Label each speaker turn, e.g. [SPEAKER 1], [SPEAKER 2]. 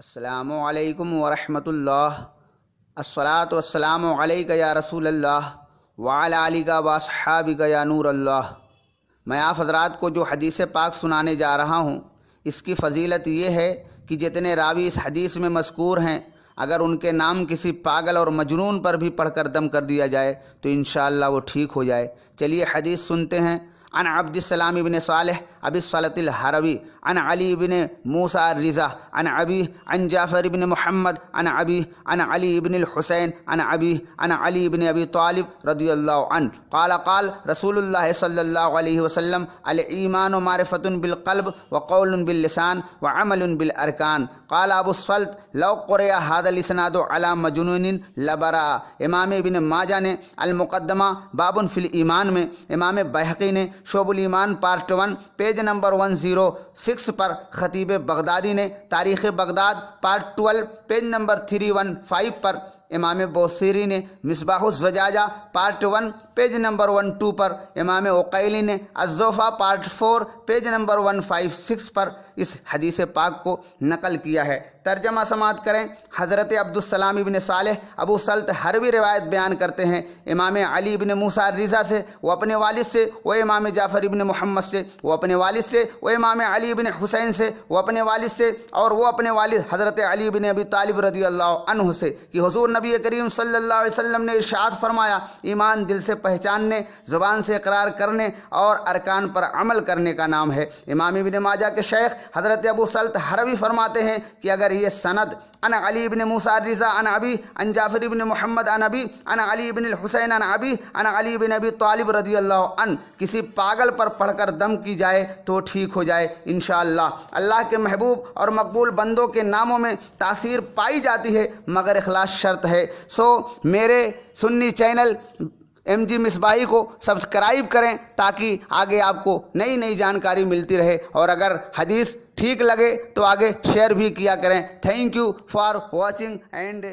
[SPEAKER 1] السلام علیکم ورحمۃ اللہ۔ الصلاۃ والسلام علیک یا رسول اللہ وعلی آلک واصحابک یا نور اللہ۔ میں آپ حضرات کو جو حدیث پاک سنانے جا رہا ہوں، اس کی فضیلت یہ ہے کہ جتنے راوی اس حدیث میں مذکور ہیں، اگر ان کے نام کسی پاگل اور مجنون پر بھی پڑھ کر دم کر دیا جائے تو انشاءاللہ وہ ٹھیک ہو جائے۔ چلیے حدیث سنتے ہیں۔ عن عبد السلام بن صالح ابی الصلت الحروی عن علی بن موسیٰ الرضا عن ابی عن جعفر بن محمد عن ابی عن علی بن الحسین عن ابی عن علی بن ابی طالب رضی اللہ عنہ قال قال رسول اللہ صلی اللہ علیہ وسلم الایمان معرفۃ بالقلب وقول باللسان وعمل بالارکان۔ قال ابو الصلت لو قرئ هذا الاسناد على مجنون لبرا۔ امام ابن ماجہ نے المقدمہ باب فی الایمان میں، امام بیہقی نے شعب الایمان پارٹ 1 پیج نمبر 106 پر، خطیب بغدادی نے تاریخ بغداد پارٹ 12 پیج نمبر 315 پر، امام بوصیری نے مصباح الزجاجہ پارٹ 1 پیج نمبر 12 پر، امام عقیلی نے الزوفہ پارٹ 4 پیج نمبر 156 پر اس حدیث پاک کو نقل کیا ہے۔ ترجمہ سماعت کریں۔ حضرت عبد السلام ابن صالح ابو صلت حروی روایت بیان کرتے ہیں امام علی ابن موسیٰ الرضا سے، وہ اپنے والد سے، وہ امام جعفر ابن محمد سے، وہ اپنے والد سے، وہ امام علی ابن حسین سے، وہ اپنے والد سے، اور وہ اپنے والد حضرت علی ابن ابی طالب رضی اللہ عنہ سے کہ حضور نبی کریم صلی اللہ علیہ وسلم نے ارشاد فرمایا، ایمان دل سے پہچاننے، زبان سے اقرار کرنے اور ارکان پر عمل کرنے کا نام ہے۔ امام ابن ماجہ کے شیخ حضرت ابو صلت حروی فرماتے ہیں کہ اگر یہ سند عن علی ابن موسیٰ الرضا عن ابی عن جعفر ابن محمد عن ابی عن علی ابن الحسین عن ابی عن علی ابن ابی طالب رضی اللہ عنہ کسی پاگل پر پڑھ کر دم کی جائے تو ٹھیک ہو جائے انشاءاللہ۔ اللہ کے محبوب اور مقبول بندوں کے ناموں میں تاثیر پائی جاتی ہے مگر اخلاص شرط ہے۔ سو میرے سنی چینل ایم جی مصباحی کو سبسکرائب کریں تاکہ آگے آپ کو نئی نئی جانکاری ملتی رہے، اور اگر حدیث ٹھیک لگے تو آگے شیئر بھی کیا کریں۔ Thank you for watching and